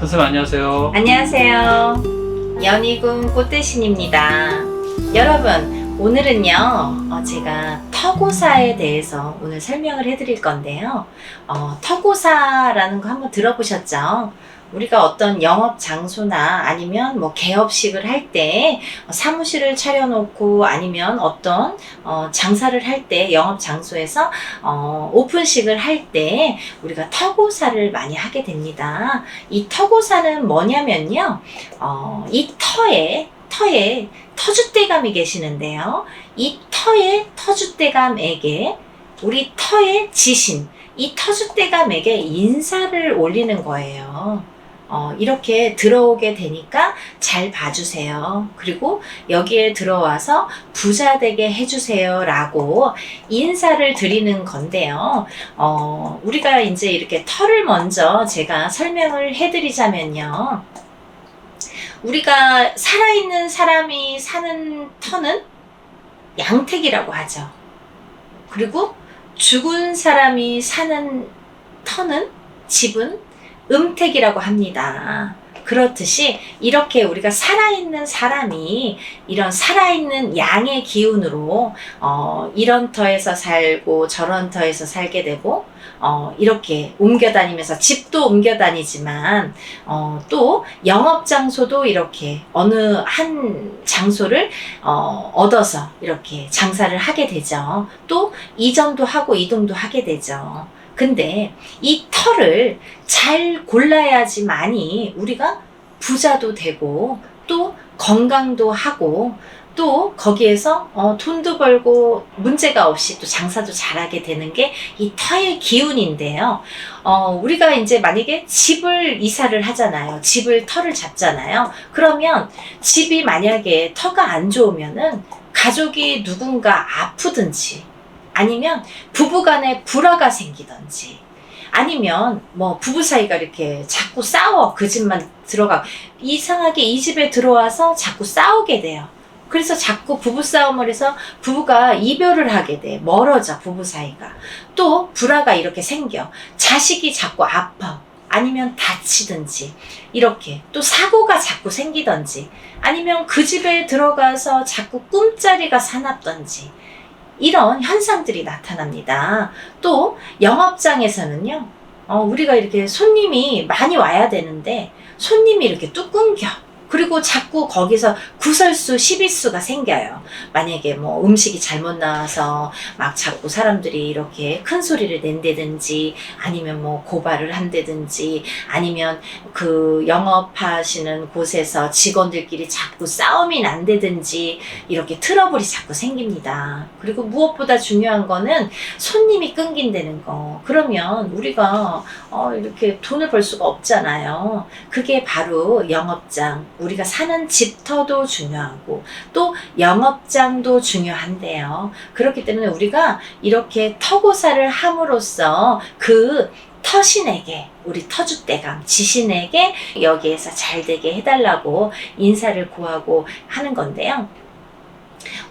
선생님 안녕하세요. 안녕하세요. 연희군 꽃대신입니다. 여러분, 오늘은요, 제가 터고사에 대해서 오늘 설명을 해드릴 건데요. 터고사라는 거 한번 들어보셨죠? 우리가 어떤 영업 장소나 아니면 뭐 개업식을 할 때 사무실을 차려놓고 아니면 어떤 장사를 할 때 영업 장소에서 오픈식을 할 때 우리가 터고사를 많이 하게 됩니다. 이 터고사는 뭐냐면요, 이 터에 터줏대감이 계시는데요. 이 터의 터줏대감에게 우리 터의 지신, 이 터줏대감에게 인사를 올리는 거예요. 이렇게 들어오게 되니까 잘 봐주세요. 그리고 여기에 들어와서 부자 되게 해주세요 라고 인사를 드리는 건데요. 우리가 이제 이렇게 터를 먼저 제가 설명을 해드리자면요. 우리가 살아있는 사람이 사는 터는 양택이라고 하죠. 그리고 죽은 사람이 사는 터는, 집은 음택이라고 합니다. 그렇듯이 이렇게 우리가 살아있는 사람이 이런 살아있는 양의 기운으로 이런 터에서 살고 저런 터에서 살게 되고 이렇게 옮겨 다니면서 집도 옮겨 다니지만 또 영업 장소도 이렇게 어느 한 장소를 얻어서 이렇게 장사를 하게 되죠. 또 이전도 하고 이동도 하게 되죠. 근데 이 터를 잘 골라야지만이 우리가 부자도 되고 또 건강도 하고 또 거기에서 돈도 벌고 문제가 없이 또 장사도 잘하게 되는 게 이 터의 기운인데요. 우리가 이제 만약에 집을 이사를 하잖아요. 집을 터를 잡잖아요. 그러면 집이 만약에 터가 안 좋으면은 가족이 누군가 아프든지 아니면 부부간에 불화가 생기든지 아니면 뭐 부부 사이가 이렇게 자꾸 싸워, 그 집만 들어가 이상하게 이 집에 들어와서 자꾸 싸우게 돼요. 그래서 자꾸 부부싸움을 해서 부부가 이별을 하게 돼. 멀어져, 부부 사이가. 또 불화가 이렇게 생겨. 자식이 자꾸 아파. 아니면 다치든지 이렇게 또 사고가 자꾸 생기든지 아니면 그 집에 들어가서 자꾸 꿈자리가 사납든지 이런 현상들이 나타납니다. 또 영업장에서는요, 우리가 이렇게 손님이 많이 와야 되는데 손님이 이렇게 뚝 끊겨. 그리고 자꾸 거기서 구설수, 시비수가 생겨요. 만약에 뭐 음식이 잘못 나와서 막 자꾸 사람들이 이렇게 큰 소리를 낸다든지 아니면 뭐 고발을 한다든지 아니면 그 영업하시는 곳에서 직원들끼리 자꾸 싸움이 난다든지 이렇게 트러블이 자꾸 생깁니다. 그리고 무엇보다 중요한 거는 손님이 끊긴다는 거. 그러면 우리가 이렇게 돈을 벌 수가 없잖아요. 그게 바로 영업장, 우리가 사는 집터도 중요하고 또 영업장도 중요한데요. 그렇기 때문에 우리가 이렇게 터고사를 함으로써 그 터신에게, 우리 터줏대감, 지신에게 여기에서 잘 되게 해달라고 인사를 구하고 하는 건데요.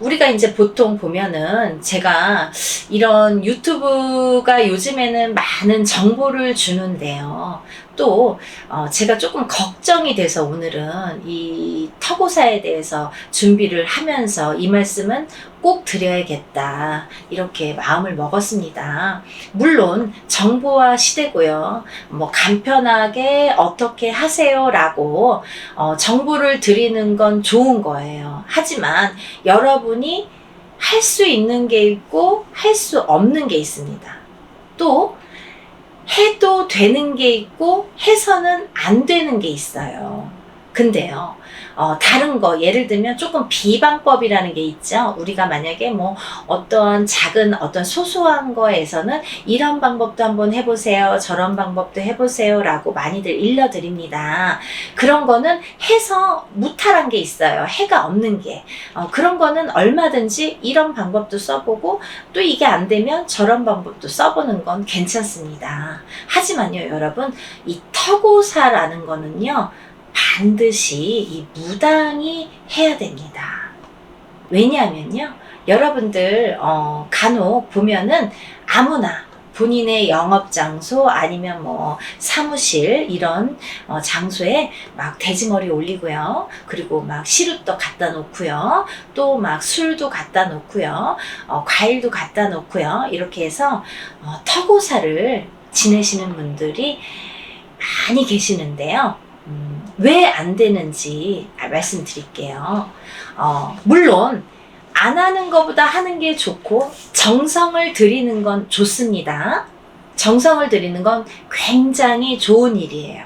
우리가 이제 보통 보면은 제가 이런 유튜브가 요즘에는 많은 정보를 주는데요. 또 제가 조금 걱정이 돼서 오늘은 이 터고사에 대해서 준비를 하면서 이 말씀은 꼭 드려야겠다 이렇게 마음을 먹었습니다. 물론 정보화 시대고요. 뭐 간편하게 어떻게 하세요 라고 정보를 드리는 건 좋은 거예요. 하지만 여러분이 할 수 있는 게 있고 할 수 없는 게 있습니다. 또 해도 되는 게 있고 해서는 안 되는 게 있어요. 근데요, 다른 거 예를 들면 조금 비방법이라는 게 있죠. 우리가 만약에 뭐 어떤 작은 어떤 소소한 거에서는 이런 방법도 한번 해보세요, 저런 방법도 해보세요 라고 많이들 일러드립니다. 그런 거는 해서 무탈한 게 있어요. 해가 없는 게. 그런 거는 얼마든지 이런 방법도 써보고 또 이게 안 되면 저런 방법도 써보는 건 괜찮습니다. 하지만요 여러분, 이 터고사라는 거는요 반드시 이 무당이 해야 됩니다. 왜냐하면요 여러분들 간혹 보면은 아무나 본인의 영업 장소 아니면 뭐 사무실 이런 장소에 막 돼지머리 올리고요. 그리고 막 시루떡 갖다 놓고요. 또 막 술도 갖다 놓고요. 과일도 갖다 놓고요. 이렇게 해서 터고사를 지내시는 분들이 많이 계시는데요. 왜 안 되는지 말씀드릴게요. 물론 안 하는 것보다 하는 게 좋고 정성을 들이는 건 좋습니다. 정성을 들이는 건 굉장히 좋은 일이에요.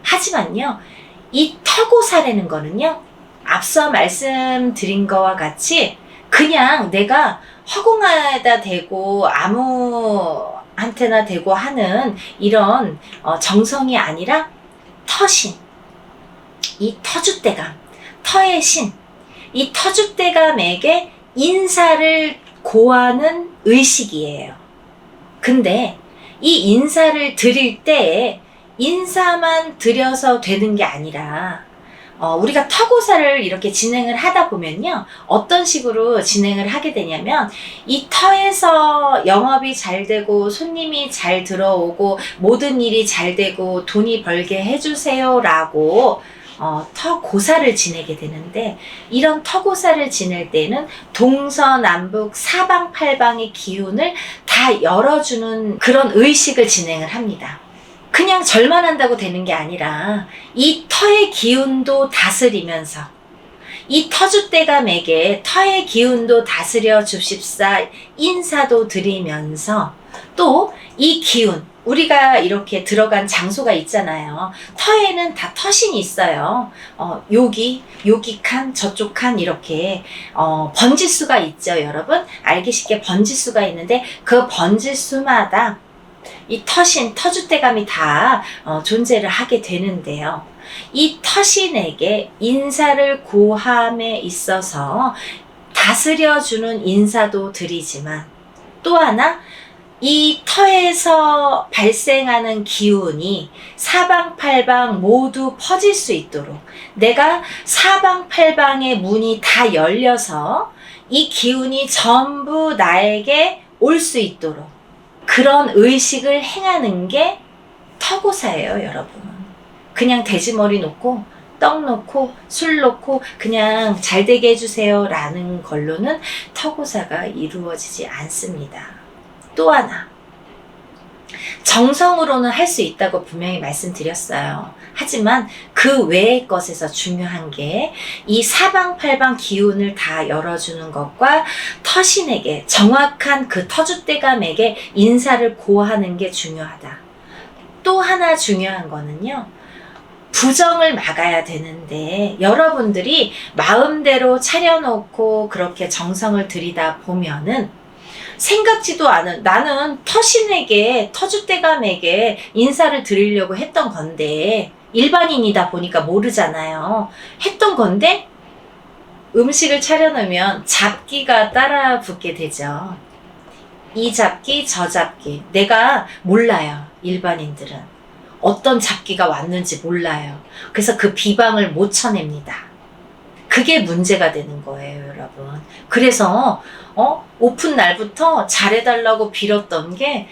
하지만요, 이 터고사라는 거는요, 앞서 말씀드린 거와 같이 그냥 내가 허공에다 대고 아무한테나 대고 하는 이런 정성이 아니라 터신, 이 터줏대감, 터의 신, 이 터줏대감에게 인사를 고하는 의식이에요. 근데 이 인사를 드릴 때에 인사만 드려서 되는 게 아니라 우리가 터고사를 이렇게 진행을 하다 보면요, 어떤 식으로 진행을 하게 되냐면 이 터에서 영업이 잘 되고 손님이 잘 들어오고 모든 일이 잘 되고 돈이 벌게 해주세요 라고 터고사를 지내게 되는데, 이런 터고사를 지낼 때는 동서남북 사방팔방의 기운을 다 열어주는 그런 의식을 진행을 합니다. 그냥 절만 한다고 되는 게 아니라 이 터의 기운도 다스리면서 이 터줏대감에게 터의 기운도 다스려 줍십사 인사도 드리면서 또 이 기운, 우리가 이렇게 들어간 장소가 있잖아요. 터에는 다 터신이 있어요. 여기 칸, 저쪽 칸 이렇게 번지수가 있죠, 여러분. 알기 쉽게 번지수가 있는데 그 번지수마다 이 터신, 터줏대감이 다 존재를 하게 되는데요. 이 터신에게 인사를 고함에 있어서 다스려주는 인사도 드리지만 또 하나, 이 터에서 발생하는 기운이 사방팔방 모두 퍼질 수 있도록 내가 사방팔방의 문이 다 열려서 이 기운이 전부 나에게 올 수 있도록 그런 의식을 행하는 게 터고사예요, 여러분. 그냥 돼지머리 놓고 떡 놓고 술 놓고 그냥 잘 되게 해주세요 라는 걸로는 터고사가 이루어지지 않습니다. 또 하나, 정성으로는 할 수 있다고 분명히 말씀드렸어요. 하지만 그 외의 것에서 중요한 게 이 사방팔방 기운을 다 열어주는 것과 터신에게, 정확한 그 터줏대감에게 인사를 고하는 게 중요하다. 또 하나 중요한 거는요, 부정을 막아야 되는데 여러분들이 마음대로 차려놓고 그렇게 정성을 들이다 보면은 생각지도 않은, 나는 터신에게, 터줏대감에게 인사를 드리려고 했던 건데, 일반인이다 보니까 모르잖아요. 했던 건데 음식을 차려놓으면 잡기가 따라 붙게 되죠. 이 잡기 저 잡기, 내가 몰라요. 일반인들은 어떤 잡기가 왔는지 몰라요. 그래서 그 비방을 못 쳐냅니다. 그게 문제가 되는 거예요, 여러분. 그래서 오픈 날부터 잘해달라고 빌었던 게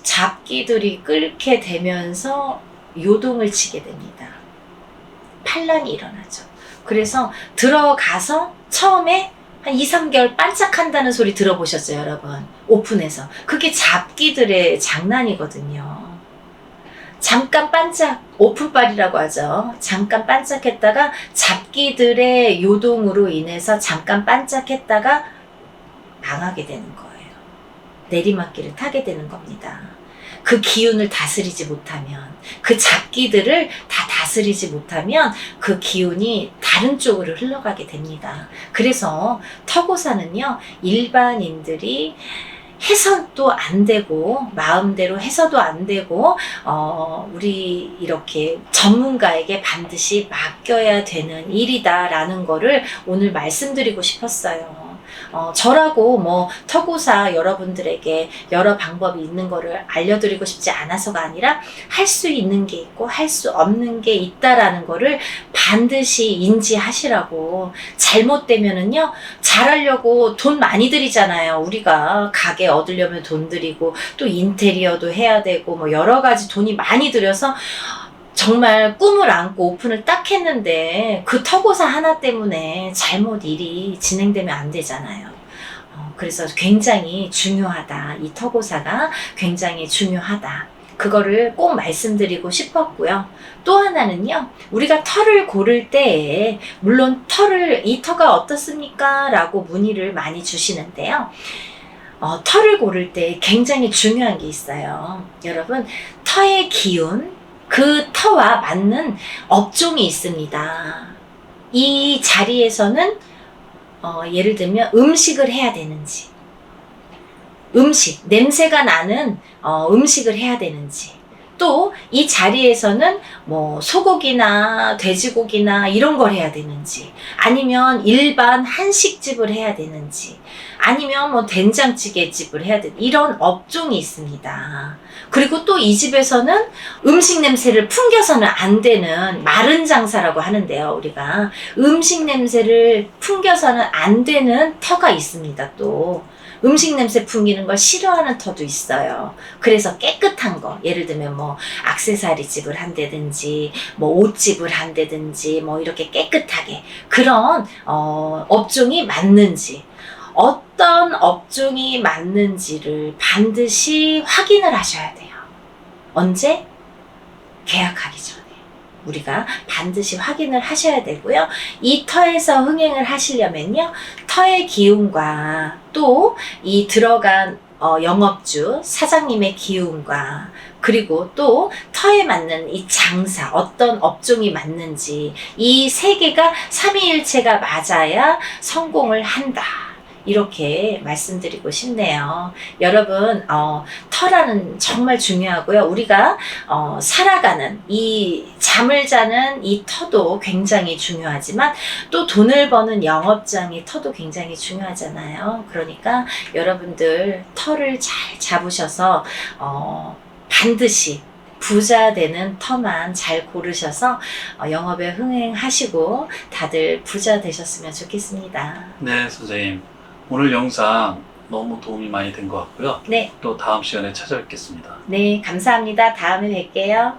잡기들이 끓게 되면서 요동을 치게 됩니다. 판란이 일어나죠. 그래서 들어가서 처음에 한 2, 3개월 반짝한다는 소리 들어보셨죠, 여러분? 오픈해서. 그게 잡기들의 장난이거든요. 잠깐 반짝, 오픈빨이라고 하죠. 잠깐 반짝했다가 잡기들의 요동으로 인해서 잠깐 반짝했다가 망하게 되는 거예요. 내리막길을 타게 되는 겁니다. 그 기운을 다스리지 못하면, 그 잡기들을 다 다스리지 못하면 그 기운이 다른 쪽으로 흘러가게 됩니다. 그래서 터고사는요, 일반인들이 해서도 안 되고 마음대로 해서도 안 되고 우리 이렇게 전문가에게 반드시 맡겨야 되는 일이다라는 거를 오늘 말씀드리고 싶었어요. 저라고 뭐 터고사 여러분들에게 여러 방법이 있는 거를 알려드리고 싶지 않아서가 아니라 할 수 있는 게 있고 할 수 없는 게 있다라는 거를 반드시 인지하시라고. 잘못되면은요, 잘하려고 돈 많이 들이잖아요. 우리가 가게 얻으려면 돈 들이고 또 인테리어도 해야 되고 뭐 여러 가지 돈이 많이 들여서 정말 꿈을 안고 오픈을 딱 했는데 그 터고사 하나 때문에 잘못 일이 진행되면 안 되잖아요. 그래서 굉장히 중요하다. 이 터고사가 굉장히 중요하다. 그거를 꼭 말씀드리고 싶었고요. 또 하나는요, 우리가 터를 고를 때에, 물론 이 터가 어떻습니까? 라고 문의를 많이 주시는데요. 터를 고를 때 굉장히 중요한 게 있어요. 여러분, 터의 기운, 그 터와 맞는 업종이 있습니다. 이 자리에서는 예를 들면 음식을 해야 되는지, 냄새가 나는 음식을 해야 되는지, 또 이 자리에서는 뭐 소고기나 돼지고기나 이런 걸 해야 되는지, 아니면 일반 한식집을 해야 되는지, 아니면 뭐 된장찌개집을 해야 되는지, 이런 업종이 있습니다. 그리고 또 이 집에서는 음식 냄새를 풍겨서는 안 되는 마른 장사라고 하는데요. 우리가 음식 냄새를 풍겨서는 안 되는 터가 있습니다. 또 음식 냄새 풍기는 걸 싫어하는 터도 있어요. 그래서 깨끗한 거, 예를 들면 뭐 액세서리 집을 한다든지 뭐 옷집을 한다든지 뭐 이렇게 깨끗하게 그런 업종이 맞는지, 어떤 업종이 맞는지를 반드시 확인을 하셔야 돼요. 언제? 계약하기 전에. 우리가 반드시 확인을 하셔야 되고요. 이 터에서 흥행을 하시려면요, 터의 기운과 또 이 들어간 영업주 사장님의 기운과, 그리고 또 터에 맞는 이 장사, 어떤 업종이 맞는지, 이 세 개가 삼위일체가 맞아야 성공을 한다. 이렇게 말씀드리고 싶네요. 여러분, 터라는 정말 중요하고요. 우리가 살아가는 이 잠을 자는 이 터도 굉장히 중요하지만 또 돈을 버는 영업장의 터도 굉장히 중요하잖아요. 그러니까 여러분들 터를 잘 잡으셔서 반드시 부자 되는 터만 잘 고르셔서 영업에 흥행하시고 다들 부자 되셨으면 좋겠습니다. 네, 선생님. 오늘 영상 너무 도움이 많이 된 것 같고요. 네. 또 다음 시간에 찾아뵙겠습니다. 네, 감사합니다. 다음에 뵐게요.